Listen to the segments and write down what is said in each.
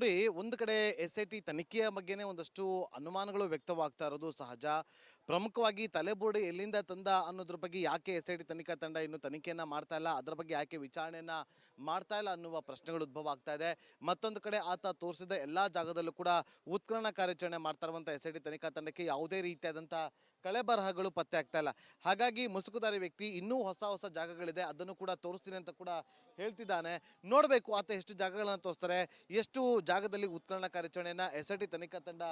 ನೋಡಿ, ಒಂದು ಕಡೆ SIT ತನಿಖೆಯ ಬಗ್ಗೆನೇ ಒಂದಷ್ಟು ಅನುಮಾನಗಳು ವ್ಯಕ್ತವಾಗ್ತಾ ಇರೋದು ಸಹಜ. ಪ್ರಮುಖವಾಗಿ ತಲೆಬುರುಡೆ ಎಲ್ಲಿಂದ ತಂದ ಅನ್ನೋದ್ರ ಬಗ್ಗೆ ಯಾಕೆ SIT ತನಿಖಾ ತಂಡ ಇನ್ನು ತನಿಖೆಯನ್ನ ಮಾಡ್ತಾ ಇಲ್ಲ, ಅದರ ಬಗ್ಗೆ ಯಾಕೆ ವಿಚಾರಣೆಯನ್ನ ಮಾಡ್ತಾ ಇಲ್ಲ ಅನ್ನುವ ಪ್ರಶ್ನೆಗಳು ಉದ್ಭವ ಆಗ್ತಾ ಇದೆ. ಮತ್ತೊಂದು ಕಡೆ ಆತ ತೋರಿಸಿದ ಎಲ್ಲಾ ಜಾಗದಲ್ಲೂ ಕೂಡ ಉತ್ಖನನ ಕಾರ್ಯಾಚರಣೆ ಮಾಡ್ತಾ ಇರುವಂತ SIT ತನಿಖಾ ತಂಡಕ್ಕೆ ಯಾವುದೇ ರೀತಿಯಾದಂತ ಕಳೆಬರಹಗಳು ಪತ್ತೆ ಆಗ್ತಾ ಇಲ್ಲ. ಹಾಗಾಗಿ ಮುಸುಕುಧಾರಿ ವ್ಯಕ್ತಿ ಇನ್ನೂ ಹೊಸ ಹೊಸ ಜಾಗಗಳಿದೆ, ಅದನ್ನು ಕೂಡ ತೋರಿಸ್ತೀನಿ ಅಂತ ಕೂಡ ಹೇಳ್ತಿದ್ದಾನೆ. ನೋಡಬೇಕು ಆತ ಎಷ್ಟು ಜಾಗಗಳನ್ನು ತೋರಿಸ್ತಾರೆ, ಎಷ್ಟು ಜಾಗದಲ್ಲಿ ಉತ್ಖನನ ಕಾರ್ಯಾಚರಣೆಯನ್ನ SIT ತನಿಖಾ ತಂಡ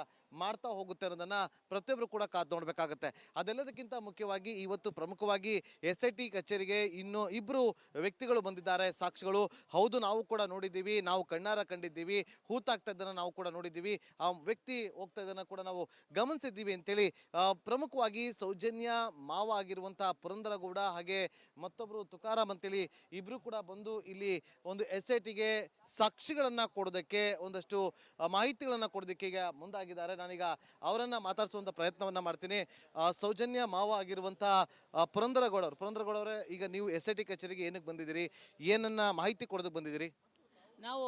ಮಾಡ್ತಾ ಹೋಗುತ್ತೆ ಅನ್ನೋದನ್ನ ಪ್ರತಿಯೊಬ್ಬರು ಕೂಡ ಕಾದು ನೋಡ್ಬೇಕಾಗತ್ತೆ. ಅದೆಲ್ಲದಕ್ಕಿಂತ ಮುಖ್ಯವಾಗಿ ಇವತ್ತು ಪ್ರಮುಖವಾಗಿ SIT ಕಚೇರಿಗೆ ಇನ್ನು ಇಬ್ರು ವ್ಯಕ್ತಿಗಳು ಬಂದಿದ್ದಾರೆ, ಸಾಕ್ಷಿಗಳು. ಹೌದು, ನಾವು ಕೂಡ ನೋಡಿದ್ದೀವಿ, ನಾವು ಕಣ್ಣಾರ ಕಂಡಿದ್ದೀವಿ, ಹೂತಾಗ್ತಾ ಇದ್ದನ್ನ ನಾವು ಕೂಡ ನೋಡಿದ್ದೀವಿ, ಆ ವ್ಯಕ್ತಿ ಹೋಗ್ತಾ ಇದನ್ನ ಕೂಡ ನಾವು ಗಮನಿಸಿದ್ದೀವಿ ಅಂತೇಳಿ ಪ್ರಮುಖವಾಗಿ ಸೌಜನ್ಯ ಮಾವ ಆಗಿರುವಂತಹ ಪುರಂದರಗೌಡ ಹಾಗೆ ಮತ್ತೊಬ್ರು ತುಕಾರಾಮ್ ಅಂತೇಳಿ ಇಬ್ರು ಕೂಡ ಬಂದು ಇಲ್ಲಿ ಒಂದು SITಗೆ ಸಾಕ್ಷಿಗಳನ್ನ ಕೊಡೋದಕ್ಕೆ ಒಂದಷ್ಟು ಮಾಹಿತಿಗಳನ್ನ ಕೊಡೋದಕ್ಕೆ ಈಗ ಮುಂದಾಗಿದ್ದಾರೆ. ನಾನೀಗ ಅವರನ್ನ ಮಾತಾಡಿಸುವಂತ ಪ್ರಯತ್ನವನ್ನ ಮಾಡ್ತೀನಿ. ಸೌಜನ್ಯ ಮಾವ ಆಗಿರುವಂತಹ ಪುರಂದರಗೌಡ ಅವರೇ, ಈಗ ನೀವು SIT ಕಚೇರಿಗೆ ಏನಕ್ಕೆ ಬಂದಿದ್ದೀರಿ, ಏನನ್ನ ಮಾಹಿತಿ ಕೊಡೋದಕ್ಕೆ ಬಂದಿದ್ದೀರಿ? ನಾವು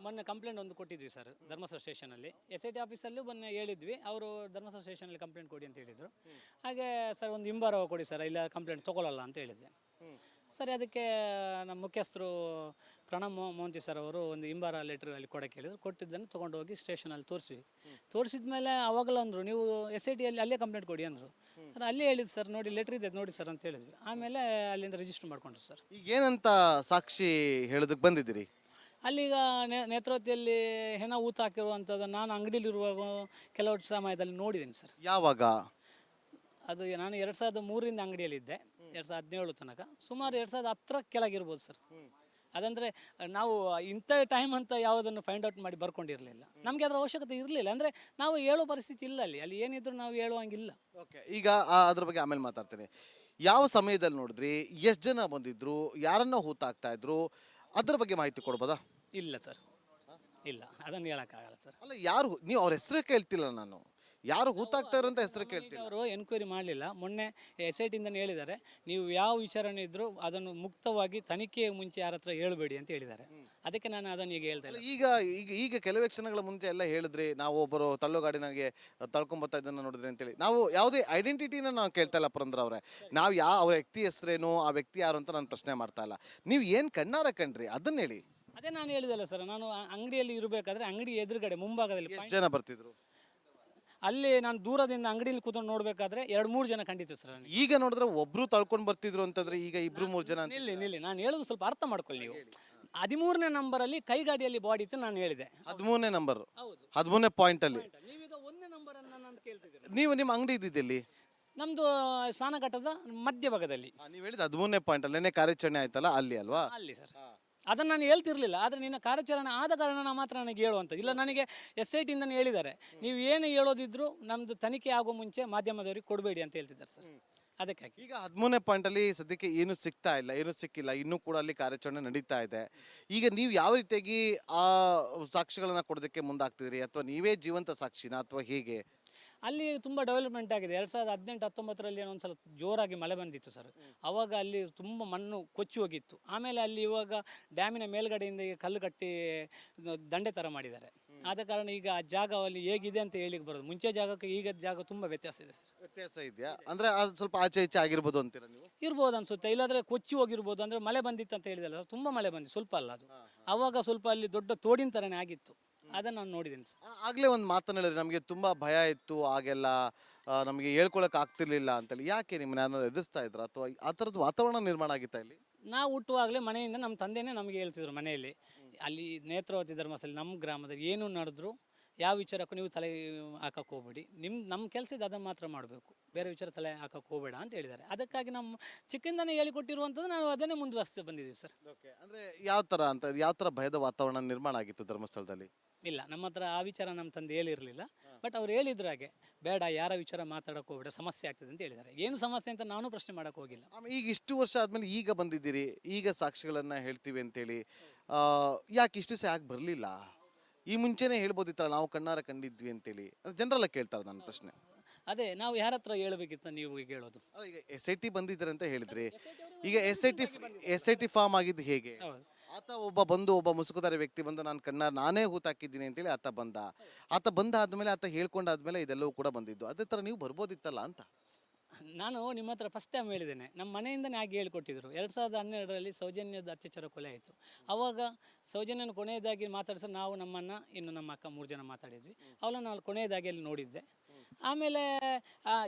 ಮೊನ್ನೆ ಕಂಪ್ಲೇಂಟ್ ಒಂದು ಕೊಟ್ಟಿದ್ವಿ ಸರ್, ಧರ್ಮಸ್ಥಳ ಸ್ಟೇಷನಲ್ಲಿ. SIT ಆಫೀಸಲ್ಲೂ ಮೊನ್ನೆ ಹೇಳಿದ್ವಿ, ಅವರು ಧರ್ಮಸ್ಥಳ ಸ್ಟೇಷನಲ್ಲಿ ಕಂಪ್ಲೇಂಟ್ ಕೊಡಿ ಅಂತ ಹೇಳಿದರು. ಹಾಗೆ ಸರ್ ಒಂದು ಹಿಂಬಾರ ಕೊಡಿ ಸರ್, ಇಲ್ಲ ಕಂಪ್ಲೇಂಟ್ ತೊಗೊಳ್ಳಲ್ಲ ಅಂತ ಹೇಳಿದ್ದೆ. ಸರಿ, ಅದಕ್ಕೆ ನಮ್ಮ ಮುಖ್ಯಸ್ಥರು ಪ್ರಣಮ್ ಮೋಹಂತಿ ಸರ್ ಅವರು ಒಂದು ಹಿಂಬಾರ ಲೆಟ್ರ್ ಅಲ್ಲಿ ಕೊಡೋಕೆ ಹೇಳಿದ್ರು. ಕೊಟ್ಟಿದ್ದನ್ನು ತೊಗೊಂಡು ಹೋಗಿ ಸ್ಟೇಷನಲ್ಲಿ ತೋರಿಸಿದ ಮೇಲೆ ಅವಾಗಲೂ ಅಂದರು, ನೀವು SITಯಲ್ಲಿ ಅಲ್ಲೇ ಕಂಪ್ಲೇಂಟ್ ಕೊಡಿ ಅಂದರು. ಸರ್ ಅಲ್ಲೇ ಹೇಳಿದ್ದು ಸರ್, ನೋಡಿ ಲೆಟ್ರ್ ಇದೆ ನೋಡಿ ಸರ್ ಅಂತ ಹೇಳಿದ್ವಿ. ಆಮೇಲೆ ಅಲ್ಲಿಂದ ರಿಜಿಸ್ಟರ್ ಮಾಡ್ಕೊಂಡ್ರು ಸರ್. ಈಗ ಏನಂತ ಸಾಕ್ಷಿ ಹೇಳೋದಕ್ಕೆ ಬಂದಿದ್ದೀರಿ? ಅಲ್ಲೀಗ ನೇತ್ರಾವತಿಯಲ್ಲಿ ಹೆಣ ಊತ ಹಾಕಿರುವಂಥದ್ದು ನಾನು ಅಂಗಡಿಲಿರುವಾಗ ಕೆಲವು ಸಮಯದಲ್ಲಿ ನೋಡಿದ್ದೀನಿ ಸರ್. ಯಾವಾಗ? ಅದು ನಾನು 2003ರಿಂದ ಅಂಗಡಿಯಲ್ಲಿದ್ದೆ, 2017 ತನಕ. ಸುಮಾರು 2010 ಕೆಳಗಿರ್ಬೋದು ಸರ್. ಅದಂದರೆ ನಾವು ಇಂಥ ಟೈಮ್ ಅಂತ ಯಾವುದನ್ನು ಫೈಂಡ್ ಔಟ್ ಮಾಡಿ ಬರ್ಕೊಂಡಿರಲಿಲ್ಲ. ನಮಗೆ ಅದರ ಅವಶ್ಯಕತೆ ಇರಲಿಲ್ಲ, ಅಂದರೆ ನಾವು ಹೇಳೋ ಪರಿಸ್ಥಿತಿ ಇಲ್ಲ ಅಲ್ಲಿ ಏನಿದ್ರು ನಾವು ಹೇಳುವಂಗಿಲ್ಲ. ಓಕೆ, ಈಗ ಅದ್ರ ಬಗ್ಗೆ ಆಮೇಲೆ ಮಾತಾಡ್ತೀನಿ. ಯಾವ ಸಮಯದಲ್ಲಿ ನೋಡಿದ್ರಿ, ಎಷ್ಟು ಜನ ಬಂದಿದ್ರು, ಯಾರನ್ನ ಹೂತಾಕ್ತಾ ಇದ್ರು, ಅದ್ರ ಬಗ್ಗೆ ಮಾಹಿತಿ ಕೊಡ್ಬೋದಾ? ಇಲ್ಲ ಸರ್, ಇಲ್ಲ, ಅದನ್ನು ಹೇಳೋಕ್ಕಾಗಲ್ಲ ಸರ್. ಅಲ್ಲ, ಯಾರು ನೀವು ಅವ್ರ ಹೆಸರೇ ಕೇಳ್ತಿಲ್ಲ, ನಾನು ಯಾರು ಹೂತಾಕ್ತಾ ಇರೋಂತ ಹೆಸರು ಕೇಳ್ತಿಲ್ಲ. ಅವರು ಎನ್ಕ್ವೈರಿ ಮಾಡಲಿಲ್ಲ. ಮೊನ್ನೆ SITಯಿಂದನೇ ಹೇಳಿದ್ದಾರೆ, ನೀವು ಯಾವ ವಿಚಾರಣೆ ಇದ್ದರೂ ಅದನ್ನು ಮುಕ್ತವಾಗಿ ತನಿಖೆಯ ಮುಂಚೆ ಯಾರ ಹತ್ರ ಹೇಳಬೇಡಿ ಅಂತ ಹೇಳಿದ್ದಾರೆ. ಅದಕ್ಕೆ ನಾನು ಅದನ್ನು ಈಗ ಹೇಳ್ತಾ ಇಲ್ಲ. ಈಗ ಈಗ ಈಗ ಕೆಲವೇ ಕ್ಷಣಗಳ ಮುಂಚೆ ಎಲ್ಲ ಹೇಳಿದ್ರಿ, ನಾವು ಒಬ್ಬರು ತಳ್ಳುಗಾಡಿ ನನಗೆ ತಳ್ಕೊಂಬತ್ತಾ ಇದನ್ನ ನೋಡಿದ್ರಿ ಅಂತೇಳಿ. ನಾವು ಯಾವುದೇ ಐಡೆಂಟಿಟಿನ ನಾವು ಕೇಳ್ತಾ ಇಲ್ಲ ಪುರಂದ್ರ ಅವರೇ. ನಾವು ಅವ್ರ ವ್ಯಕ್ತಿ ಹೆಸರೇನು, ಆ ವ್ಯಕ್ತಿ ಯಾರು ಅಂತ ನಾನು ಪ್ರಶ್ನೆ ಮಾಡ್ತಾ ಇಲ್ಲ. ನೀವು ಏನು ಕಣ್ಣಾರ ಕಂಡ್ರಿ ಅದನ್ನ ಹೇಳಿ. ಅದೇ ನಾನು ಹೇಳಿದಲ್ಲ ಸರ್, ನಾನು ಅಂಗಡಿಯಲ್ಲಿ ಇರಬೇಕಾದ್ರೆ ಅಂಗಡಿ ಎದುರುಗಡೆ ಮುಂಭಾಗದಲ್ಲಿ ಎಷ್ಟು ಜನ ಬರ್ತಿದ್ರು? ಅಲ್ಲಿ ನಾನು ದೂರದಿಂದ ಅಂಗಡಿಯಲ್ಲಿ ಕೂತ್ಕೊಂಡು ನೋಡ್ಬೇಕಾದ್ರೆ 2-3 ಜನ ಕಂಡಿತ್ತು ಸರ್. ಈಗ ನೋಡಿದ್ರೆ ಒಬ್ರು ತಳ್ಕೊಂಡು ಬರ್ತಿದ್ರು ಅಂತಂದ್ರೆ ಈಗ 2-3 ಜನ ಅಂತ. ನಿಲ್ಲಿ ನಾನು ಹೇಳೋದು ಸ್ವಲ್ಪ ಅರ್ಥ ಮಾಡ್ಕೊಳ್ಳಿ ನೀವು. 13ನೇ ನಂಬರಲ್ಲಿ ಕೈಗಾಡಿಯಲ್ಲಿ ಬಾಡಿ ಇತ್ತು ನಾನು ಹೇಳಿದೆ. 13ನೇ ನಂಬರ್, ಹೌದು, 13ನೇ ಪಾಯಿಂಟ್ ಅಲ್ಲಿ. ನೀವೀಗ 1ನೇ ನಂಬರ್ ಅನ್ನು ನಾನು ಕೇಳ್ತಿದ್ದೀರಿ. ನೀವು ನಿಮ್ಮ ಅಂಗಡಿ ಇದ್ದಿದ್ದಲ್ಲಿ? ನಮ್ದು ಸ್ನಾನಘಟ್ಟದ ಮಧ್ಯಭಾಗದಲ್ಲಿ. ನೀವು ಹೇಳಿದ 13ನೇ ಪಾಯಿಂಟ್ ಅಲ್ಲೇನೆ ಕಾರ್ಯಾಚರಣೆ ಆಯ್ತಲ್ಲ, ಅಲ್ಲಿ ಅಲ್ವಾ? ಅಲ್ಲಿ ಸರ್. ಅದನ್ನು ನಾನು ಹೇಳ್ತಿರ್ಲಿಲ್ಲ, ಆದರೆ ನಿನ್ನ ಕಾರ್ಯಾಚರಣೆ ಆದ ಕಾರಣ ಮಾತ್ರ ನನಗೆ ಹೇಳುವಂಥದ್ದು. ಇಲ್ಲ, ನನಗೆ SITಯಿಂದನೇ ಹೇಳಿದ್ದಾರೆ, ನೀವು ಏನು ಹೇಳೋದಿದ್ರು ನಮ್ಮದು ತನಿಖೆ ಆಗೋ ಮುಂಚೆ ಮಾಧ್ಯಮದವ್ರಿಗೆ ಕೊಡಬೇಡಿ ಅಂತ ಹೇಳ್ತಿದ್ದಾರೆ ಸರ್. ಅದಕ್ಕಾಗಿ ಈಗ 13ನೇ ಪಾಯಿಂಟ್ ಅಲ್ಲಿ ಸದ್ಯಕ್ಕೆ ಏನು ಸಿಗ್ತಾ ಇಲ್ಲ, ಏನು ಸಿಕ್ಕಿಲ್ಲ, ಇನ್ನೂ ಕೂಡ ಅಲ್ಲಿ ಕಾರ್ಯಾಚರಣೆ ನಡೀತಾ ಇದೆ. ಈಗ ನೀವು ಯಾವ ರೀತಿಯಾಗಿ ಆ ಸಾಕ್ಷಿಗಳನ್ನ ಕೊಡೋದಕ್ಕೆ ಮುಂದಾಗ್ತಿದ್ರಿ, ಅಥವಾ ನೀವೇ ಜೀವಂತ ಸಾಕ್ಷಿನ ಅಥವಾ ಹೇಗೆ? ಅಲ್ಲಿ ತುಂಬ ಡೆವಲಪ್ಮೆಂಟ್ ಆಗಿದೆ. 2018-19ರಲ್ಲಿ ಒಂದ್ಸಲ ಜೋರಾಗಿ ಮಳೆ ಬಂದಿತ್ತು ಸರ್. ಆವಾಗ ಅಲ್ಲಿ ತುಂಬ ಮಣ್ಣು ಕೊಚ್ಚಿ ಹೋಗಿತ್ತು. ಆಮೇಲೆ ಅಲ್ಲಿ ಇವಾಗ ಡ್ಯಾಮಿನ ಮೇಲ್ಗಡೆಯಿಂದ ಈಗ ಕಲ್ಲು ಕಟ್ಟಿ ದಂಡೆ ಥರ ಮಾಡಿದ್ದಾರೆ. ಆದ ಕಾರಣ ಈಗ ಆ ಜಾಗ ಅಲ್ಲಿ ಹೇಗಿದೆ ಅಂತ ಹೇಳಿಕ್ಕೆ ಬರೋದು. ಮುಂಚೆ ಜಾಗಕ್ಕೆ ಈಗ ಜಾಗ ತುಂಬ ವ್ಯತ್ಯಾಸ ಇದೆ ಸರ್. ವ್ಯತ್ಯಾಸ ಇದೆಯಾ? ಅಂದ್ರೆ ಅದು ಸ್ವಲ್ಪ ಆಚೆ ಈಚೆ ಆಗಿರ್ಬೋದು ಅಂತೀರಾ ನೀವು? ಇರ್ಬೋದು ಅನ್ಸುತ್ತೆ, ಇಲ್ಲಾಂದ್ರೆ ಕೊಚ್ಚಿ ಹೋಗಿರ್ಬೋದು. ಅಂದರೆ ಮಳೆ ಬಂದಿತ್ತು ಅಂತ ಹೇಳಿದಲ್ಲ, ತುಂಬ ಮಳೆ ಬಂದಿತ್ತು, ಸ್ವಲ್ಪ ಅಲ್ಲ ಅದು. ಆವಾಗ ಸ್ವಲ್ಪ ಅಲ್ಲಿ ದೊಡ್ಡ ತೋಡಿನ ಥರನೇ ಆಗಿತ್ತು, ಅದನ್ನು ನಾನು ನೋಡಿದ್ದೀನಿ ಸರ್. ಆಗ್ಲೇ ಒಂದು ಮಾತನ್ನ ಹೇಳಿದ್ರೆ, ನಮಗೆ ತುಂಬಾ ಭಯ ಇತ್ತು ಆಗೆಲ್ಲ, ನಮಗೆ ಹೇಳ್ಕೊಳಕ್ ಆಗ್ತಿರ್ಲಿಲ್ಲ ಅಂತೇಳಿ. ಯಾಕೆ ನಿಮ್ಮನ್ನ ಯಾರು ಎದುರಿಸ್ತಾ ಇದ್ರ, ಅಥವಾ ಆ ಥರದ್ದು ವಾತಾವರಣ ನಿರ್ಮಾಣ ಆಗಿತ್ತಾ ಇಲ್ಲಿ? ನಾವು ಹುಟ್ಟುವಾಗಲೇ ಮನೆಯಿಂದ ನಮ್ಮ ತಂದೆನೇ ನಮಗೆ ಹೇಳ್ತಿದ್ರು ಮನೆಯಲ್ಲಿ, ಅಲ್ಲಿ ನೇತ್ರಾವತಿ ಧರ್ಮಸ್ಥಳ ನಮ್ಮ ಗ್ರಾಮದಲ್ಲಿ ಏನು ನಡೆದ್ರು ಯಾವ ವಿಚಾರಕ್ಕೂ ನೀವು ತಲೆ ಹಾಕಕ್ಕೆ ಹೋಗ್ಬೇಡಿ, ನಮ್ಮ ಕೆಲಸ ಇದು, ಅದನ್ನು ಮಾತ್ರ ಮಾಡಬೇಕು, ಬೇರೆ ವಿಚಾರ ತಲೆ ಹಾಕಕ್ಕೆ ಹೋಗಬೇಡ ಅಂತ ಹೇಳಿದ್ದಾರೆ. ಅದಕ್ಕಾಗಿ ನಮ್ಮ ಚಿಕ್ಕಂದನೇ ಹೇಳಿಕೊಟ್ಟಿರುವಂಥದ್ದು ನಾವು ಅದನ್ನೇ ಮುಂದುವರಿಸ್ತಾ ಬಂದಿದ್ದೀವಿ ಸರ್. ಓಕೆ, ಅಂದ್ರೆ ಯಾವ ಥರ ಭಯದ ವಾತಾವರಣ ನಿರ್ಮಾಣ ಆಗಿತ್ತು ಧರ್ಮಸ್ಥಳದಲ್ಲಿ? ಇಲ್ಲ, ನಮ್ಮ ಹತ್ರ ಆ ವಿಚಾರ ನಮ್ಮ ತಂದೆ ಹೇಳಿರಲಿಲ್ಲ. ಬಟ್ ಅವ್ರು ಹೇಳಿದ್ರು ಹಾಗೆ, ಬೇಡ ಯಾರ ವಿಚಾರ ಮಾತಾಡೋಕೆ ಹೋಗ್ಬೇಡ, ಸಮಸ್ಯೆ ಆಗ್ತದೆ ಅಂತ ಹೇಳಿದ್ದಾರೆ. ಏನು ಸಮಸ್ಯೆ ಅಂತ ನಾನು ಪ್ರಶ್ನೆ ಮಾಡೋಕೆ ಹೋಗಿಲ್ಲ. ಈಗ ಇಷ್ಟು ವರ್ಷ ಆದ್ಮೇಲೆ ಈಗ ಬಂದಿದ್ದೀರಿ, ಈಗ ಸಾಕ್ಷಿಗಳನ್ನ ಹೇಳ್ತೀವಿ ಅಂತೇಳಿ, ಯಾಕೆ ಇಷ್ಟು ಸಹ ಯಾಕೆ ಬರಲಿಲ್ಲ? ಈ ಮುಂಚೆನೇ ಹೇಳ್ಬೋದಿತ್ತಲ್ಲ, ನಾವು ಕಣ್ಣಾರ ಕಂಡಿದ್ವಿ ಅಂತೇಳಿ. ಅದು ಜನರಲ್ಲ ಕೇಳ್ತಾರೆ ನನ್ನ ಪ್ರಶ್ನೆ. ಅದೇ ನಾವು ಯಾರ ಹತ್ರ ಹೇಳ್ಬೇಕಿತ್ತ ನೀವು ಈಗ ಹೇಳೋದು? ಈಗ SIT ಬಂದಿದ್ದಾರೆ ಅಂತ ಹೇಳಿದ್ರಿ, ಈಗ SIT ಫಾರ್ಮ್ ಆಗಿದ್ದು ಹೇಗೆ? ಹೌದು, ಆತ ಒಬ್ಬ ಮುಸುಕುಧಾರಿ ವ್ಯಕ್ತಿ ಬಂದು ನಾನು ನಾನೇ ಹೂತಾಕಿದ್ದೀನಿ ಅಂತೇಳಿ ಆತ ಬಂದಾದ್ಮೇಲೆ ಆತ ಹೇಳ್ಕೊಂಡಾದ್ಮೇಲೆ ಇದೆಲ್ಲವೂ ಕೂಡ ಬಂದಿದ್ದು. ಅದೇ ತರ ನೀವು ಬರ್ಬೋದಿತ್ತಲ್ಲ ಅಂತ. ನಾನು ನಿಮ್ಮ ಹತ್ರ ಫಸ್ಟ್ ಟೈಮ್ ಹೇಳಿದ್ದೇನೆ, ನಮ್ಮ ಮನೆಯಿಂದನೇ ಆಗಿ ಹೇಳ್ಕೊಟ್ಟಿದ್ರು. 2012ರಲ್ಲಿ ಸೌಜನ್ಯದ ಅತ್ಯಾಚಾರ ಕೊಲೆ ಆಯಿತು. ಆವಾಗ ಸೌಜನ್ಯನ ಕೊನೆಯದಾಗಿ ಮಾತಾಡಿಸ ನಾವು ನಮ್ಮನ್ನು ಇನ್ನು ನಮ್ಮ ಅಕ್ಕ 3 ಜನ ಮಾತಾಡಿದ್ವಿ. ಅವಳನ್ನು ನಾನು ಕೊನೆಯದಾಗಿ ಅಲ್ಲಿ ನೋಡಿದ್ದೆ. ಆಮೇಲೆ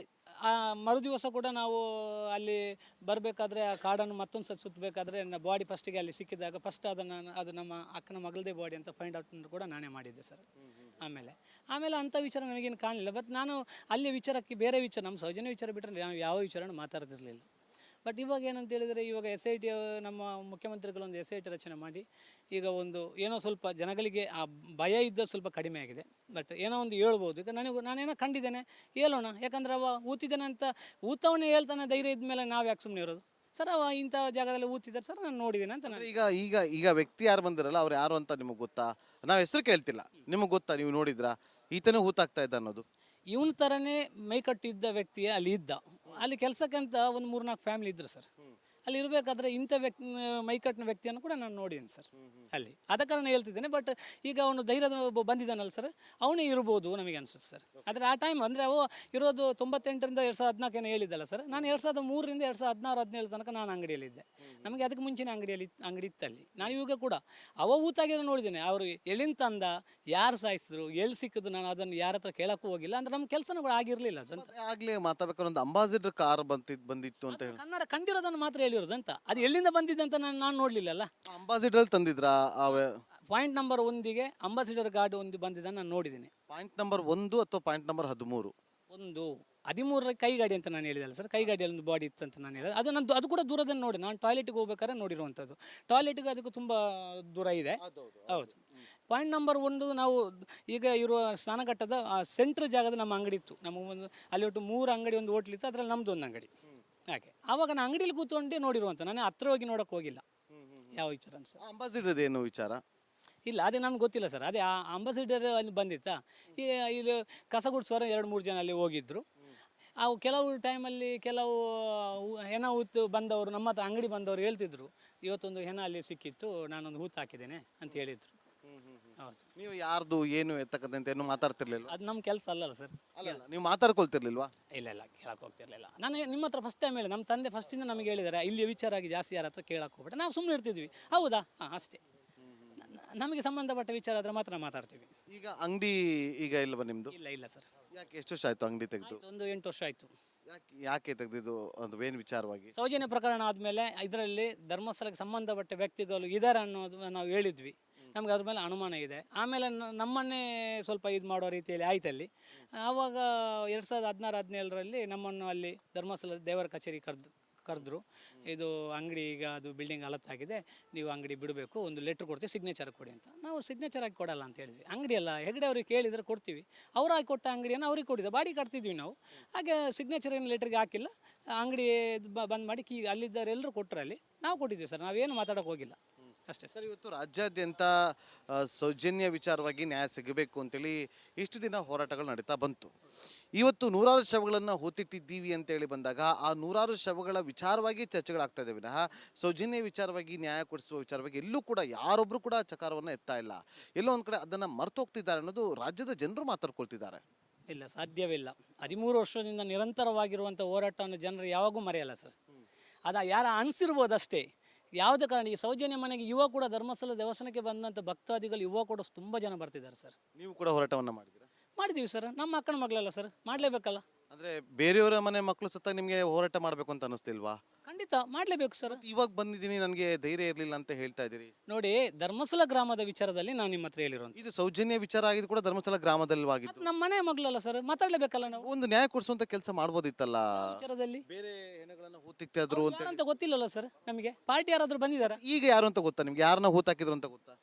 ಮರುದಿವಸ ಕೂಡ ನಾವು ಅಲ್ಲಿ ಬರಬೇಕಾದ್ರೆ ಆ ಕಾಡನ್ನು ಮತ್ತೊಂದು ಸಲ ಸುತ್ತಬೇಕಾದ್ರೆ ಬಾಡಿ ಫಸ್ಟಿಗೆ ಅಲ್ಲಿ ಸಿಕ್ಕಿದಾಗ ಫಸ್ಟ್ ಅದು ನಮ್ಮ ಅಕ್ಕನ ಮಗಳದೇ ಬಾಡಿ ಅಂತ ಫೈಂಡ್ ಔಟ್ ಕೂಡ ನಾನೇ ಮಾಡಿದ್ದೆ ಸರ್. ಆಮೇಲೆ ಅಂಥ ವಿಚಾರ ನನಗೇನು ಕಾಣಲಿಲ್ಲ. ಬಟ್ ನಾನು ಅಲ್ಲಿ ವಿಚಾರಕ್ಕೆ ಬೇರೆ ವಿಚಾರ, ನಮ್ಮ ಸೌಜನ್ಯ ವಿಚಾರ ಬಿಟ್ಟರೆ ನಾವು ಯಾವ ವಿಚಾರನೂ ಮಾತಾಡ್ತಿರ್ಲಿಲ್ಲ. ಬಟ್ ಇವಾಗ ಏನಂತ ಹೇಳಿದರೆ, ಇವಾಗ SIT ನಮ್ಮ ಮುಖ್ಯಮಂತ್ರಿಗಳೊಂದು SIT ರಚನೆ ಮಾಡಿ ಈಗ ಒಂದು ಏನೋ ಸ್ವಲ್ಪ ಜನಗಳಿಗೆ ಆ ಭಯ ಇದ್ದದ್ದು ಸ್ವಲ್ಪ ಕಡಿಮೆ ಆಗಿದೆ. ಬಟ್ ಏನೋ ಒಂದು ಹೇಳ್ಬೋದು. ಈಗ ನಾನೇನೋ ಕಂಡಿದ್ದೇನೆ, ಹೇಳೋಣ. ಯಾಕಂದ್ರೆ ಅವ ಊತಿದ್ದಾನೆ ಅಂತ ಊತವನ್ನೇ ಹೇಳ್ತಾನೆ ಧೈರ್ಯ ಇದ್ಮೇಲೆ ನಾವು ಯಾಕೆ ಸುಮ್ಮನೆ ಇರೋದು ಸರ್? ಅವ ಇಂಥ ಜಾಗದಲ್ಲಿ ಊತಿದ್ದಾರೆ ಸರ್, ನಾನು ನೋಡಿದ್ದೇನೆ ಅಂತ ನಾನು. ಈಗ ವ್ಯಕ್ತಿ ಯಾರು ಬಂದಿರಲ್ಲ ಅವ್ರು ಯಾರು ಅಂತ ನಿಮಗೆ ಗೊತ್ತಾ? ನಾವು ಹೆಸರು ಕೇಳ್ತಿಲ್ಲ, ನಿಮಗೆ ಗೊತ್ತಾ? ನೀವು ನೋಡಿದ್ರಾ ಈತನೇ ಹೂತಾಗ್ತಾ ಇದ್ದ ಅನ್ನೋದು? ಇವನ ಥರನೇ ಮೈಕಟ್ಟಿದ್ದ ವ್ಯಕ್ತಿ ಅಲ್ಲಿ ಇದ್ದ. ಅಲ್ಲಿ ಕೆಲಸಕ್ಕೆ ಅಂತ ಒಂದು 3-4 ಫ್ಯಾಮಿಲಿ ಇದ್ರು ಸರ್. ಅಲ್ಲಿ ಇರಬೇಕಾದ್ರೆ ಇಂಥ ಮೈಕಟ್ಟಿನ ವ್ಯಕ್ತಿಯನ್ನು ಕೂಡ ನಾನು ನೋಡಿದ್ದೀನಿ ಸರ್ ಅಲ್ಲಿ. ಅದ ಕಾರಣ ಹೇಳ್ತಿದ್ದೇನೆ. ಬಟ್ ಈಗ ಅವನು ಧೈರ್ಯದ ಬಂದಿದ್ದಾನಲ್ಲ ಸರ್, ಅವನೇ ಇರ್ಬೋದು ನಮಗೆ ಅನ್ಸುತ್ತೆ ಸರ್. ಆದರೆ ಆ ಟೈಮ್ ಅಂದರೆ ಅವು ಇರೋದು 98ರಿಂದ 2014 ಹೇಳಿದ್ದಲ್ಲ ಸರ್. ನಾನು 2003ರಿಂದ 2016-17 ತನಕ ನಾನು ಅಂಗಡಿಯಲ್ಲಿದ್ದೆ. ನಮಗೆ ಅದಕ್ಕೆ ಮುಂಚಿನ ಅಂಗಡಿ ಇತ್ತಲ್ಲಿ. ನಾನು ಇವಾಗ ಕೂಡ ಅವ ಊತಾಗಿರೋ ನೋಡಿದ್ದೇನೆ. ಅವರು ಎಲ್ಲಿಂದ ತಂದ, ಯಾರು ಸಾಯಿಸಿದ್ರು, ಎಲ್ಲಿ ಸಿಕ್ಕಿದ್ರು, ನಾನು ಅದನ್ನು ಯಾರ ಹತ್ರ ಕೇಳಕ್ಕೂ ಹೋಗಿಲ್ಲ. ಅಂದ್ರೆ ನಮ್ಮ ಕೆಲಸನೂ ಕೂಡ ಆಗಿರಲಿಲ್ಲ. ಆಗ್ಲೇ ಮಾತಾಡ್ಬೇಕಾದ್ರೆ ಒಂದು ಅಂಬಾಸಿಡರ್ ಕಾರ್ ಬಂದಿತ್ತು ಅಂತ ಹೇಳಿ ಕನ್ನಡ ಕಂಡಿರೋದನ್ನು ಮಾತ್ರ ಹೇಳಿರೋದು ಅಂತ. ಅದು ಎಲ್ಲಿಂದ ಬಂದಿದ್ದೆ ಅಂತ ನಾನು ನೋಡಲಿಲ್ಲಲ್ಲ. ಅಂಬಾಸಿಡರ್ ತಂದಿದ್ರಾ? ಪಾಯಿಂಟ್ ನಂಬರ್ 1ಗೆ ಅಂಬಾಸಿಡರ್ ಗಾಡಿ ಒಂದು ಬಂದಿದ್ದನ್ನು ನಾನು ನೋಡಿದ್ದೀನಿ. ಪಾಯಿಂಟ್ ನಂಬರ್ 1 ಅಥವಾ ಪಾಯಿಂಟ್ ನಂಬರ್ 13? 13 ಕೈ ಗಾಡಿ ಅಂತ ನಾನು ಹೇಳಿದಲ್ಲ ಸರ್. ಕೈ ಗಾಡಿಯಲ್ಲಿ ಒಂದು ಬಾಡಿ ಇತ್ತು ಅಂತ ನಾನು ಹೇಳಿದೆ. ಅದು ಕೂಡ ದೂರದಲ್ಲಿ ನೋಡಿ, ನಾನು ಟಾಯ್ಲೆಟ್ಗೆ ಹೋಗ್ಬೇಕಾದ್ರೆ ನೋಡಿರುವಂಥದ್ದು. ಟಾಯ್ಲೆಟ್ಗೆ ಅದಕ್ಕೂ ತುಂಬ ದೂರ ಇದೆ. ಹೌದು. ಪಾಯಿಂಟ್ ನಂಬರ್ 1 ನಾವು ಈಗ ಇರುವ ಸ್ನಾನಘಟ್ಟದ ಸೆಂಟ್ರ್ ಜಾಗದ ನಮ್ಮ ಅಂಗಡಿ ಇತ್ತು. ನಮಗೊಂದು ಅಲ್ಲಿ ಒಟ್ಟು 3 ಅಂಗಡಿ, ಒಂದು ಹೋಟ್ಲ್ ಇತ್ತು, ಅದರಲ್ಲಿ ನಮ್ಮದು ಒಂದು ಅಂಗಡಿ. ಹಾಗೆ ಆವಾಗ ನಾನು ಅಂಗಡಿಯಲ್ಲಿ ಕೂತ್ಕೊಂಡೇ ನೋಡಿರುವಂಥ, ನಾನು ಹತ್ರ ಹೋಗಿ ನೋಡೋಕೆ ಹೋಗಿಲ್ಲ. ಯಾವ ವಿಚಾರ ಸರ್? ಅಂಬಾಸಿಡರ್ ಏನು ವಿಚಾರ ಇಲ್ಲ, ಅದೇ ನನಗೆ ಗೊತ್ತಿಲ್ಲ ಸರ್. ಅದೇ ಆ ಅಂಬಾಸಿಡರ್ ಅಲ್ಲಿ ಬಂದಿತ್ತಾ, ಇಲ್ಲಿ ಕಸ ಗುಡಿಸೋರು 2-3 ಜನ ಅಲ್ಲಿ ಹೋಗಿದ್ರು. ಅವು ಕೆಲವು ಟೈಮಲ್ಲಿ ಕೆಲವು ಹೆಣ ಊತು ಬಂದವರು ನಮ್ಮ ಹತ್ರ ಅಂಗಡಿ ಬಂದವರು ಹೇಳ್ತಿದ್ರು, ಇವತ್ತೊಂದು ಹೆಣ ಅಲ್ಲಿ ಸಿಕ್ಕಿತ್ತು, ನಾನೊಂದು ಹೂತು ಹಾಕಿದ್ದೇನೆ ಅಂತ ಹೇಳಿದ್ರು. ಹೌದು. ನೀವು ಯಾರ್ದು ಏನು ಎತ್ತಕ್ಕಂತ ಏನು ಮಾತಾಡ್ತಿರ್ಲಿಲ್ಲ? ಅದು ನಮ್ಮ ಕೆಲಸ ಅಲ್ಲಲ್ಲ ಸರ್. ಅಲ್ಲ, ನೀವು ಮಾತಾಡ್ಕೊಳ್ತಿರ್ಲಿಲ್ವಾ? ಇಲ್ಲ, ಕೇಳಕ್ಕೆ ಹೋಗ್ತಿರ್ಲಿಲ್ಲ. ನಾನು ನಿಮ್ಮ ಹತ್ರ ಫಸ್ಟ್ ಟೈಮ್ ಹೇಳಿ, ನಮ್ಮ ತಂದೆ ಫಸ್ಟಿಂದ ನಮಗೆ ಹೇಳಿದ್ದಾರೆ, ಇಲ್ಲಿ ವಿಚಾರ ಆಗಿ ಜಾಸ್ತಿ ಯಾರ ಹತ್ರ ಕೇಳಕ್ಕೆ ಹೋಗ್ಬೇಡ. ನಾವು ಸುಮ್ಮನೆ ಇರ್ತಿದ್ವಿ. ಹೌದಾ, ಹಾಂ, ಅಷ್ಟೇ. ನಮಗೆ ಸಂಬಂಧಪಟ್ಟ ವಿಚಾರ ಆದ್ರೆ ಮಾತ್ರ ಮಾತಾಡ್ತೀವಿ. ಈಗ ಅಂಗಡಿ ಈಗ ಇಲ್ವಾ ನಿಮ್ದು? ಇಲ್ಲ ಸರ್. ಯಾಕೆ, ಎಷ್ಟು ವರ್ಷ ಆಯ್ತು ಅಂಗಡಿ ತೆಗೆದು? ಒಂದು 8 ವರ್ಷ ಆಯ್ತು. ಯಾಕೆ ತೆಗೆದಿದ್ದು? ಅದು ಏನು ವಿಚಾರವಾಗಿ? ಸೌಜನ್ಯ ಪ್ರಕರಣ ಆದಮೇಲೆ ಇದರಲ್ಲಿ ಧರ್ಮಸ್ಥಳಕ್ಕೆ ಸಂಬಂಧಪಟ್ಟ ವ್ಯಕ್ತಿಗಳು ಇದ್ದಾರೆ ಅನ್ನೋದು ನಾವು ಹೇಳಿದ್ವಿ. ನಮ್ಗೆ ಅದ್ರ ಮೇಲೆ ಅನುಮಾನ ಇದೆ. ಆಮೇಲೆ ನಮ್ಮನ್ನೇ ಸ್ವಲ್ಪ ಇದು ಮಾಡೋ ರೀತಿಯಲ್ಲಿ ಆಯ್ತಲ್ಲಿ. ಆವಾಗ 2016-17ರಲ್ಲಿ ನಮ್ಮನ್ನು ಅಲ್ಲಿ ಧರ್ಮಸ್ಥಳದ ದೇವರ ಕಚೇರಿ ಕರೆದ್ರು. ಇದು ಅಂಗಡಿ ಈಗ ಅದು ಬಿಲ್ಡಿಂಗ್ ಹಲತ್ತಾಗಿದೆ, ನೀವು ಅಂಗಡಿ ಬಿಡಬೇಕು, ಒಂದು ಲೆಟ್ರ್ ಕೊಡ್ತೀವಿ, ಸಿಗ್ನೇಚರ್ ಕೊಡಿ ಅಂತ. ನಾವು ಸಿಗ್ನೇಚರ್ ಆಗಿ ಕೊಡಲ್ಲ ಅಂತ ಹೇಳಿದ್ವಿ. ಅಂಗಡಿ ಅಲ್ಲ, ಹೆಗಡೆ ಅವ್ರಿಗೆ ಕೇಳಿದರೆ ಕೊಡ್ತೀವಿ. ಅವರಾಗಿ ಕೊಟ್ಟ ಅಂಗಡಿಯನ್ನು ಅವ್ರಿಗೆ ಕೊಟ್ಟಿದ್ದೆ, ಬಾಡಿ ಕಟ್ತಿದ್ವಿ ನಾವು. ಹಾಗೆ ಸಿಗ್ನೇಚರ್ ಏನು ಲೆಟ್ರಿಗೆ ಹಾಕಿಲ್ಲ. ಅಂಗಡಿ ಬಂದ್ ಮಾಡಿ ಅಲ್ಲಿದ್ದವರೆಲ್ಲರೂ ಕೊಟ್ಟರು. ಅಲ್ಲಿ ನಾವು ಕೊಟ್ಟಿದ್ವಿ ಸರ್, ನಾವೇನು ಮಾತಾಡೋಕೆ ಹೋಗಿಲ್ಲ ಅಷ್ಟೇ ಸರ್. ಇವತ್ತು ರಾಜ್ಯಾದ್ಯಂತ ಸೌಜನ್ಯ ವಿಚಾರವಾಗಿ ನ್ಯಾಯ ಸಿಗಬೇಕು ಅಂತೇಳಿ ಇಷ್ಟು ದಿನ ಹೋರಾಟಗಳು ನಡೀತಾ ಬಂತು. ಇವತ್ತು 100 ಶವಗಳನ್ನು ಹೂತಿಟ್ಟಿದ್ದೀವಿ ಅಂತೇಳಿ ಬಂದಾಗ ಆ 100 ಶವಗಳ ವಿಚಾರವಾಗಿ ಚರ್ಚೆಗಳಾಗ್ತಾ ಇದೆ ವಿನಃ ಸೌಜನ್ಯ ವಿಚಾರವಾಗಿ ನ್ಯಾಯ ಕೊಡಿಸುವ ವಿಚಾರವಾಗಿ ಎಲ್ಲೂ ಕೂಡ ಯಾರೊಬ್ಬರು ಕೂಡ ಚಕಾರವನ್ನು ಎತ್ತಾ ಇಲ್ಲ. ಎಲ್ಲೋ ಒಂದು ಕಡೆ ಅದನ್ನು ಮರೆತು ಹೋಗ್ತಿದ್ದಾರೆ ಅನ್ನೋದು ರಾಜ್ಯದ ಜನರು ಮಾತಾಡ್ಕೊಳ್ತಿದ್ದಾರೆ. ಇಲ್ಲ, ಸಾಧ್ಯವಿಲ್ಲ. 13 ವರ್ಷದಿಂದ ನಿರಂತರವಾಗಿರುವಂಥ ಹೋರಾಟವನ್ನು ಜನರು ಯಾವಾಗೂ ಮರೆಯಲ್ಲ ಸರ್. ಯಾರ ಅನಿಸಿರ್ಬೋದಷ್ಟೇ. ಯಾವುದೇ ಕಾರಣ ಈ ಸೌಜನ್ಯ ಮನೆಗೆ ಯುವ ಕೂಡ ಧರ್ಮಸ್ಥಳ ದೇವಸ್ಥಾನಕ್ಕೆ ಬಂದಂಥ ಭಕ್ತಾದಿಗಳು ಯುವ ಕೂಡ ತುಂಬ ಜನ ಬರ್ತಿದ್ದಾರೆ ಸರ್. ನೀವು ಕೂಡ ಹೋರಾಟವನ್ನು ಮಾಡಿದ್ದೀವಿ ಸರ್. ನಮ್ಮ ಅಕ್ಕನ ಮಗಳಲ್ಲ ಸರ್, ಮಾಡಲೇಬೇಕಲ್ಲ. ಅಂದ್ರೆ ಬೇರೆಯವರ ಮನೆ ಮಕ್ಕಳು ಸತ್ತ ನಿಮಗೆ ಹೋರಾಟ ಮಾಡಬೇಕು ಅಂತ ಅನಿಸ್ತಿಲ್ವಾ? ಖಂಡಿತ ಮಾಡಲೇಬೇಕು ಸರ್. ಇವಾಗ ಬಂದಿದ್ದೀನಿ, ನನಗೆ ಧೈರ್ಯ ಇರಲಿಲ್ಲ ಅಂತ ಹೇಳ್ತಾ ಇದ್ದೀರಿ. ನೋಡಿ, ಧರ್ಮಸ್ಥಳ ಗ್ರಾಮದ ವಿಚಾರದಲ್ಲಿ ನಾನು ನಿಮ್ಮ ಹತ್ರ ಹೇಳಿರೋದು ಇದು ಸೌಜನ್ಯ ವಿಚಾರ ಆಗಿದ್ದು ಕೂಡ ಧರ್ಮಸ್ಥಳ ಗ್ರಾಮದಲ್ಲಿವಾಗಿದ್ದು. ನಮ್ಮ ಮನೆ ಮಗಳಲ್ಲ ಸರ್, ಮಾತಾಡಲೇಬೇಕಲ್ಲ ನಾವು. ಒಂದು ನ್ಯಾಯ ಕೊಡಿಸುವಂತ ಕೆಲಸ ಮಾಡ್ಬೋದಿತ್ತಲ್ಲ. ವಿಚಾರದಲ್ಲಿ ಬೇರೆ ಹೆಣಗಳನ್ನ ಹೂತಿಕ್ತಿದ್ರು ಅಂತ ಗೊತ್ತಿಲ್ಲಲ್ಲ ಸರ್ ನಮಗೆ. ಪಾರ್ಟಿ ಯಾರಾದ್ರೂ ಬಂದಿದ್ದಾರೆ? ಈಗ ಯಾರು ಅಂತ ಗೊತ್ತಾ ನಿಮ್ಗೆ? ಯಾರನ್ನ ಹೂತಾಕಿದ್ರು ಅಂತ ಗೊತ್ತಾ?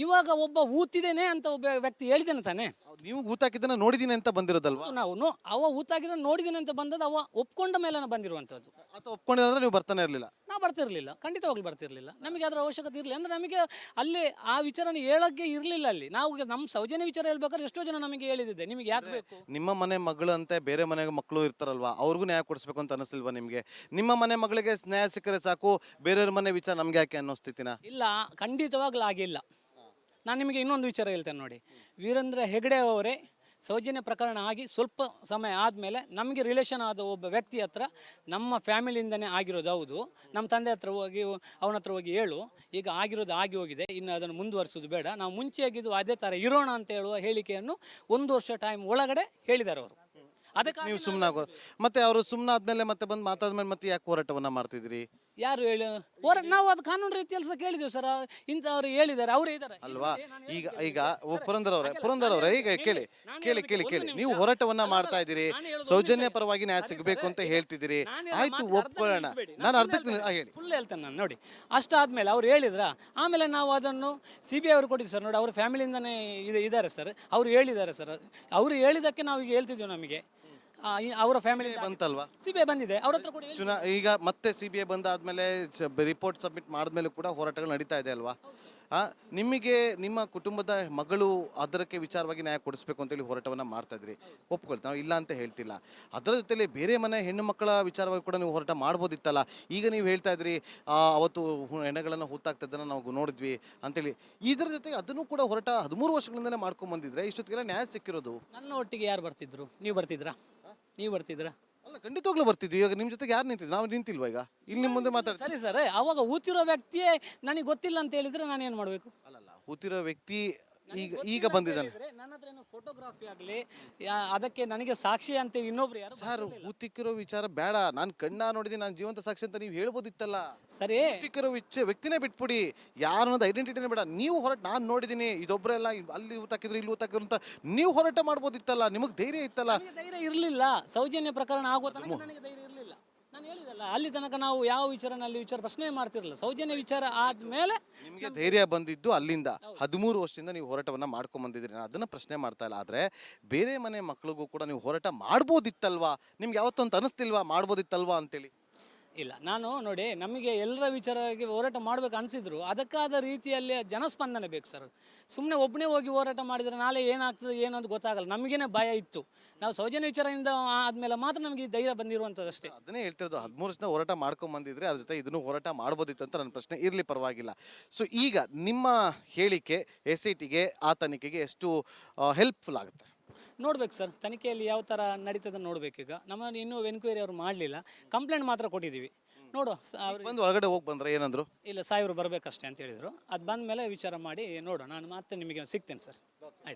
ಇವಾಗ ಒಬ್ಬ ಊತಿದ್ದೇನೆ ಅಂತ ಒಬ್ಬ ವ್ಯಕ್ತಿ ಹೇಳಿದ್ದೇನೆ ತಾನೆ. ನೀವು ಊತಾಕಿದ್ದನ್ನ ನೋಡಿದೀನಿ ಅಂತ ಬಂದಿರೋದಲ್ವಾ? ನಾವು ಅವ ಊತಾಗಿರೋ ನೋಡಿದ್ದೀನಿ ಅಂತ ಬಂದದ್ದು ಅವ ಒಪ್ಕೊಂಡ ಮೇಲೆ ಬಂದಿರುವಂಥದ್ದು. ಅಥವಾ ಒಪ್ಕೊಂಡಿಲ್ಲ ನೀವು ಬರ್ತಾನೆ ಇರಲಿಲ್ಲ? ನಾವು ಬರ್ತಿರ್ಲಿಲ್ಲ, ಖಂಡಿತವಾಗ್ಲೂ ಬರ್ತಿರ್ಲಿಲ್ಲ. ನಮಗೆ ಅದರ ಅವಶ್ಯಕತೆ ಇರಲಿಲ್ಲ. ಅಂದರೆ ನಮಗೆ ಅಲ್ಲಿ ಆ ವಿಚಾರನ ಹೇಳೋಕ್ಕೆ ಇರಲಿಲ್ಲ. ಅಲ್ಲಿ ನಾವು ನಮ್ಮ ಸೌಜನ್ಯ ವಿಚಾರ ಹೇಳ್ಬೇಕಾದ್ರೆ ಎಷ್ಟೋ ಜನ ನಮಗೆ ಹೇಳಿದ್ದೆ, ನಿಮಗೆ ಯಾಕೆ ಬೇಕು? ನಿಮ್ಮ ಮನೆ ಮಗಳು ಅಂತೆ ಬೇರೆ ಮನೆ ಮಕ್ಕಳು ಇರ್ತಾರಲ್ವಾ, ಅವ್ರಿಗೂ ನ್ಯಾಯ ಕೊಡಿಸ್ಬೇಕು ಅಂತ ಅನಿಸ್ಲಿಲ್ವಾ ನಿಮಗೆ? ನಿಮ್ಮ ಮನೆ ಮಗಳಿಗೆ ನ್ಯಾಯ ಸಿಕ್ಕರೆ ಸಾಕು, ಬೇರೆಯವ್ರ ಮನೆ ವಿಚಾರ ನಮ್ಗೆ ಯಾಕೆ ಅನ್ನೋ ಸ್ಥಿತಿನ? ಇಲ್ಲ, ಖಂಡಿತವಾಗ್ಲೂ ಆಗಿಲ್ಲ. ನಾನು ನಿಮಗೆ ಇನ್ನೊಂದು ವಿಚಾರ ಹೇಳ್ತೇನೆ ನೋಡಿ. ವೀರೇಂದ್ರ ಹೆಗಡೆ ಅವರೇ ಸೌಜನ್ಯ ಪ್ರಕರಣ ಆಗಿ ಸ್ವಲ್ಪ ಸಮಯ ಆದಮೇಲೆ ನಮಗೆ ರಿಲೇಷನ್ ಆದ ಒಬ್ಬ ವ್ಯಕ್ತಿ ಹತ್ರ ನಮ್ಮ ಫ್ಯಾಮಿಲಿಯಿಂದನೇ ಆಗಿರೋದು ಹೌದು, ನಮ್ಮ ತಂದೆ ಹತ್ರ ಹೋಗಿ ಅವನ ಹತ್ರ ಹೋಗಿ ಹೇಳು, ಈಗ ಆಗಿರೋದು ಆಗಿ ಹೋಗಿದೆ, ಇನ್ನು ಅದನ್ನು ಮುಂದುವರಿಸೋದು ಬೇಡ, ನಾವು ಮುಂಚೆ ಆಗಿದ್ದು ಅದೇ ಥರ ಇರೋಣ ಅಂತ ಹೇಳುವ ಹೇಳಿಕೆಯನ್ನು 1 ವರ್ಷ ಟೈಮ್ ಒಳಗಡೆ ಹೇಳಿದ್ದಾರೆ ಅವರು. ಅದಕ್ಕೆ ನೀವು ಸುಮ್ಮನಾಗೋ ಮತ್ತೆ ಅವರು ಸುಮ್ಮನಾದ್ಮೇಲೆ ಮತ್ತೆ ಬಂದು ಮಾತಾದ್ಮೇಲೆ ಮತ್ತೆ ಯಾಕೆ ಹೋರಾಟವನ್ನ ಮಾಡ್ತಿದ್ರಿ? ಯಾರು ಹೇಳಿ ನಾವು ಅದು ಕಾನೂನು ರೀತಿಯಲ್ಲಿ ಸಹ ಕೇಳಿದ್ದೇವೆ ಸರ್. ಇಂಥವ್ರು ಹೇಳಿದ್ದಾರೆ, ಅವರೇ ಇದ್ದಾರೆ ಅಲ್ವಾ? ಈಗ ಪುರಂದರ್ ಅವರೇ ಈಗ ಕೇಳಿ ಕೇಳಿ ಕೇಳಿ ಕೇಳಿ ನೀವು ಹೋರಾಟವನ್ನ ಮಾಡ್ತಾ ಇದ್ದೀರಿ, ಸೌಜನ್ಯ ಪರವಾಗಿ ನ್ಯಾಯ ಸಿಗಬೇಕು ಅಂತ ಹೇಳ್ತಿದ್ದೀರಿ, ಆಯ್ತು ಒಪ್ಕೊಳ್ಳೋಣ. ನಾನು ಅರ್ಧಕ್ಕೆ ಹೇಳಿ ಫುಲ್ ಹೇಳ್ತೇನೆ ನಾನು ನೋಡಿ. ಅಷ್ಟಾದ್ಮೇಲೆ ಅವ್ರು ಹೇಳಿದ್ರ, ಆಮೇಲೆ ನಾವು ಅದನ್ನು CBI ಅವ್ರು ಕೊಟ್ಟಿದ್ದು ಸರ್. ನೋಡಿ, ಅವ್ರ ಫ್ಯಾಮಿಲಿಯಿಂದನೇ ಇದ್ದಾರೆ ಸರ್, ಅವ್ರು ಹೇಳಿದ್ದಾರೆ ಸರ್. ಅವರು ಹೇಳಿದ್ದಕ್ಕೆ ನಾವು ಈಗ ಹೇಳ್ತಿದ್ವಿ. ನಮಗೆ ಅವರ ಫ್ಯಾಮಿಲಿ ಬಂತಲ್ವಾ? CBI ಬಂದಿದೆ, ಅವ್ರ ಹತ್ರ ಕೂಡ ಈಗ ಮತ್ತೆ CBI ಬಂದಾದ್ಮೇಲೆ ರಿಪೋರ್ಟ್ ಸಬ್ಮಿಟ್ ಮಾಡಿದ್ಮೇಲೆ ಕೂಡ ಹೋರಾಟಗಳು ನಡೀತಾ ಇದೆ ಅಲ್ವಾ? ನಿಮಗೆ ನಿಮ್ಮ ಕುಟುಂಬದ ಮಗಳು ಅದಕ್ಕೆ ವಿಚಾರವಾಗಿ ನ್ಯಾಯ ಕೊಡಿಸ್ಬೇಕು ಅಂತೇಳಿ ಹೋರಾಟವನ್ನ ಮಾಡ್ತಾ ಇದ್ರಿ, ಒಪ್ಕೊಳ್ತಾ ನಾವು ಇಲ್ಲ ಅಂತ ಹೇಳ್ತಿಲ್ಲ. ಅದರ ಜೊತೆಲಿ ಬೇರೆ ಮನೆ ಹೆಣ್ಣು ಮಕ್ಕಳ ವಿಚಾರವಾಗಿ ಕೂಡ ನೀವು ಹೋರಾಟ ಮಾಡ್ಬೋದಿತ್ತಲ್ಲ. ಈಗ ನೀವು ಹೇಳ್ತಾ ಇದ್ರಿ ಅವತ್ತು ಹೆಣ್ಣುಗಳನ್ನು ಹುತ್ತಾಗ್ತಾ ಇದ್ದನ್ನ ನಾವು ನೋಡಿದ್ವಿ ಅಂತೇಳಿ. ಇದರ ಜೊತೆಗೆ ಅದನ್ನು ಕೂಡ ಹೋರಾಟ 13 ವರ್ಷಗಳಿಂದಲೇ ಮಾಡ್ಕೊಂಡ್ ಬಂದಿದ್ರೆ ಇಷ್ಟೊತ್ತಿಗೆಲ್ಲ ನ್ಯಾಯ ಸಿಕ್ಕಿರೋದು. ನನ್ನ ಒಟ್ಟಿಗೆ ಯಾರು ಬರ್ತಿದ್ರು? ನೀವು ಬರ್ತಿದ್ರಾ? ನೀವು ಬರ್ತಿದ್ರಾ? ಅಲ್ಲ, ಖಂಡಿತವಾಗ್ಲೂ ಬರ್ತಿದ್ವಿ. ಇವಾಗ ನಿಮ್ಮ ಜೊತೆಗೆ ಯಾರು ನಿಂತಿದ್ರು? ನಾವು ನಿಂತಿಲ್ವಾ? ಈಗ ಇಲ್ಲಿ ನಿಮ್ಮ ಮುಂದೆ ಮಾತಾಡ್ತೀವಿ. ಸರಿ ಸರ್, ಅವಾಗ ಊತಿರೋ ವ್ಯಕ್ತಿಯೇ ನನಗೆ ಗೊತ್ತಿಲ್ಲ ಅಂತ ಹೇಳಿದ್ರೆ ನಾನು ಏನು ಮಾಡಬೇಕು? ಅಲ್ಲಲ್ಲ, ಕೂತಿರೋ ವ್ಯಕ್ತಿ ಈಗ ಬಂದಿದ್ದಾನೆ. ನನ್ನ ಹತ್ರ ಏನು ಫೋಟೋಗ್ರಾಫಿ ಆಗಲಿ ಅದಕ್ಕೆ ನನಗೆ ಸಾಕ್ಷಿ ಅಂತ ಇನ್ನೊಬ್ರು ಯಾರು ಸರ್, ಊತಿಕ್ಕಿರೋ ವಿಚಾರ ಬೇಡ. ನಾನು ಕಣ್ಣ ನೋಡಿದ್ದೀನಿ, ನಾನು ಜೀವಂತ ಸಾಕ್ಷಿ ಅಂತ ನೀವು ಹೇಳ್ಬೋದಿತ್ತಲ್ಲ. ಸರಿ, ಊತಿಕ್ಕಿರೋ ವ್ಯಕ್ತಿನೇ ಬಿಟ್ಬಿಡಿ, ಯಾರನ್ನೋದು ಐಡೆಂಟಿಟಿನೇ ಬೇಡ. ನೀವು ಹೋರಾಟ ನಾನು ನೋಡಿದ್ದೀನಿ, ಇದೊಬ್ಬರೆಲ್ಲ ಅಲ್ಲಿ ಊತಾಕಿದ್ರು ಇಲ್ಲಿ ಊತಾಕಿದ್ರು ಅಂತ ನೀವು ಹೋರಾಟ ಮಾಡ್ಬೋದಿತ್ತಲ್ಲ, ನಿಮಗೆ ಧೈರ್ಯ ಇತ್ತಲ್ಲ. ಧೈರ್ಯ ಇರಲಿಲ್ಲ. ಸೌಜನ್ಯ ಪ್ರಕರಣ ಆಗೋ ತನಕ ನನಗೆ ಧೈರ್ಯ ಇರಲಿಲ್ಲ. ನಾನು ಹೇಳಿದಲ್ಲ, ಅಲ್ಲಿ ತನಕ ನಾವು ಯಾವ ವಿಚಾರನಲ್ಲಿ ಪ್ರಶ್ನೆ ಮಾಡ್ತಿರಲಿಲ್ಲ. ಸೌಜನ್ಯ ವಿಚಾರ ಆದ್ಮೇಲೆ ನಿಮಗೆ ಧೈರ್ಯ ಬಂದಿದ್ದು ಅಲ್ಲಿಂದ. 13 ವರ್ಷದಿಂದ ನೀವು ಹೋರಾಟವನ್ನ ಮಾಡ್ಕೊಂಡ್ ಬಂದಿದ್ರಿ, ನಾನು ಅದನ್ನ ಪ್ರಶ್ನೆ ಮಾಡ್ತಾ ಇಲ್ಲ. ಆದ್ರೆ ಬೇರೆ ಮನೆ ಮಕ್ಳಿಗೂ ಕೂಡ ನೀವು ಹೋರಾಟ ಮಾಡ್ಬೋದಿತ್ತಲ್ವಾ? ನಿಮ್ಗೆ ಯಾವತ್ತೊಂದು ಅನಿಸ್ತಿಲ್ವಾ ಮಾಡ್ಬೋದಿತ್ತಲ್ವಾ ಅಂತೇಳಿ? ಇಲ್ಲ, ನಾನು ನೋಡಿ, ನಮಗೆ ಎಲ್ಲರ ವಿಚಾರವಾಗಿ ಹೋರಾಟ ಮಾಡ್ಬೇಕು ಅನಿಸಿದ್ರು ಅದಕ್ಕಾದ ರೀತಿಯಲ್ಲಿ ಜನಸ್ಪಂದನೆ ಬೇಕು ಸರ್. ಸುಮ್ಮನೆ ಒಬ್ಬನೇ ಹೋಗಿ ಹೋರಾಟ ಮಾಡಿದರೆ ನಾಳೆ ಏನಾಗ್ತದೆ ಏನು ಅಂತ ಗೊತ್ತಾಗಲ್ಲ. ನಮಗೇನೆ ಭಯ ಇತ್ತು. ನಾವು ಸೌಜನ್ಯ ವಿಚಾರದಿಂದ ಆದ್ಮೇಲೆ ಮಾತ್ರ ನಮಗೆ ಈ ಧೈರ್ಯ ಬಂದಿರುವಂಥದ್ದು ಅಷ್ಟೇ. ಅದನ್ನೇ ಹೇಳ್ತಿರೋದು, 13 ವರ್ಷದಿಂದ ಹೋರಾಟ ಮಾಡ್ಕೊಂಡ್ ಬಂದಿದ್ರೆ ಅದ್ರ ಜೊತೆ ಇದನ್ನು ಹೋರಾಟ ಮಾಡ್ಬೋದಿತ್ತು ಅಂತ ನನ್ನ ಪ್ರಶ್ನೆ. ಇರ್ಲಿ, ಪರವಾಗಿಲ್ಲ. ಸೊ ಈಗ ನಿಮ್ಮ ಹೇಳಿಕೆ SITಗೆ ಆ ತನಿಖೆಗೆ ಎಷ್ಟು ಹೆಲ್ಪ್ಫುಲ್ ಆಗುತ್ತೆ? ನೋಡ್ಬೇಕು ಸರ್, ತನಿಖೆಯಲ್ಲಿ ಯಾವ ಥರ ನಡೀತದೆ ನೋಡ್ಬೇಕು. ಈಗ ನಮ್ಮನ್ನು ಇನ್ನೂ ಎನ್ಕ್ವೈರಿ ಅವ್ರು ಮಾಡಲಿಲ್ಲ, ಕಂಪ್ಲೇಂಟ್ ಮಾತ್ರ ಕೊಟ್ಟಿದ್ದೀವಿ. ನೋಡುವ. ಬಂದು ಒಳಗಡೆ ಹೋಗಿ ಬಂದ್ರೆ ಏನಂದ್ರು? ಇಲ್ಲ, ಸಾಹೇಬರು ಬರಬೇಕಷ್ಟೇ ಅಂತ ಹೇಳಿದರು. ಅದು ಬಂದ ಮೇಲೆ ವಿಚಾರ ಮಾಡಿ ನೋಡೋಣ. ನಾನು ಮತ್ತೆ ನಿಮಗೆ ಸಿಗ್ತೇನೆ ಸರ್. ಆಯ್ತು.